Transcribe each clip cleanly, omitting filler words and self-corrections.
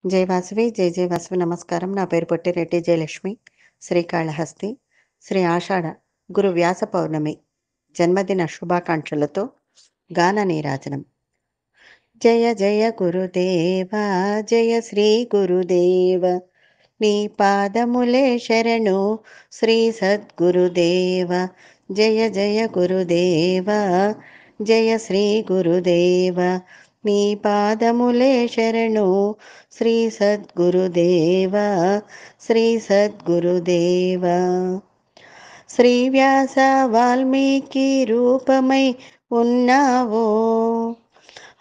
జై వాసవి జై జై వాసవి నమస్కారం. నా పేరు పొట్టిరెడ్డి జయలక్ష్మి. శ్రీకాళహస్తి. శ్రీ ఆషాఢ గురు వ్యాస పౌర్ణమి జన్మదిన శుభాకాంక్షలతో గాన నీరాజనం. జయ జయ గురుదేవ జయ శ్రీ గురుదేవ, నీ పాదములే శరణు శ్రీ సద్గురుదేవ. జయ జయ గురుదేవ జయ శ్రీ గురుదేవ, నీ పాదములే శరణు శ్రీ సద్గురుదేవ. శ్రీ సద్గురుదేవ. శ్రీ వ్యాస వాల్మీకి రూపమై ఉన్నావో,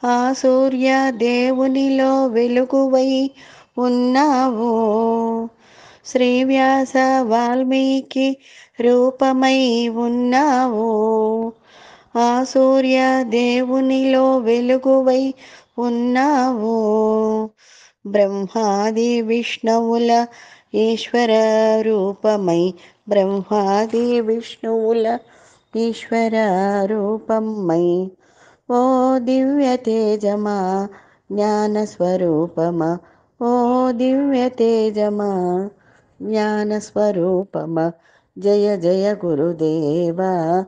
ఆ సూర్య దేవునిలో వెలుగువై ఉన్నావో. శ్రీ వ్యాస వాల్మీకి రూపమై ఉన్నావో, ఆ సూర్య దేవునిలో వెలుగువై ఉన్నావో. బ్రహ్మాది విష్ణువుల ఈశ్వర రూపమై, బ్రహ్మాది విష్ణువుల ఈశ్వర రూపమై, ఓ దివ్య తేజమా జ్ఞాన స్వరూపమా, ఓ దివ్య తేజమా జ్ఞాన స్వరూపమా. జయ జయ గురుదేవ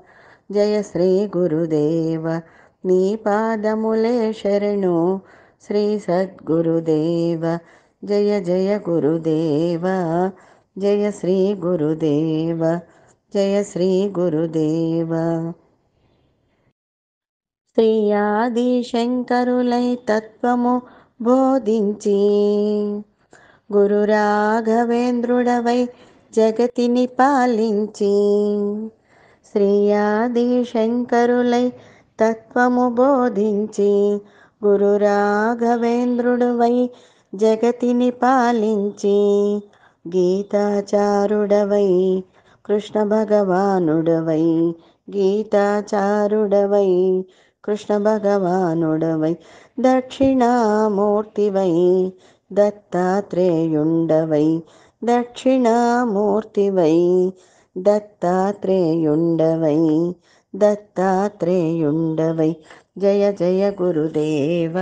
జయ శ్రీ గురుదేవ, నీ పాదములే శరణు శ్రీ సద్గురుదేవ. జయ జయ గురుదేవ జయ శ్రీ గురుదేవ, జయ శ్రీ గురుదేవ. శ్రీ ఆది శంకరులై తత్వము బోధించి, గురు రాఘవేంద్రుడవై జగతిని పాలించి. శ్రీ ఆది శంకరులై తత్వము బోధించి, గురు రాఘవేంద్రుడవై జగతిని పాలించి. గీతాచారుడవై కృష్ణ భగవానుడవై, గీతాచారుడవై కృష్ణ భగవానుడవై, దక్షిణామూర్తివై దత్తాత్రేయుండవై, దక్షిణామూర్తివై దత్తాత్రేయుండవై, దత్తాత్రేయుండవై. జయ జయ గురుదేవ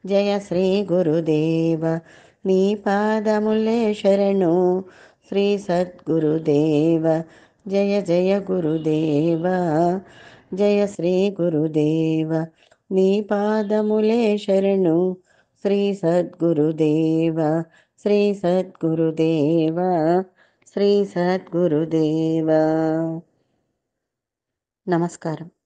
జయ శ్రీ గురుదేవ, నీ పాదములే శరణు శ్రీ సద్గురుదేవ. జయ జయ గురుదేవ జయ శ్రీ గురుదేవ, నీ పాదములే శరణు శ్రీ సద్గురుదేవ. శ్రీ సద్గురుదేవ శ్రీ సద్గురుదేవ. నమస్కారం.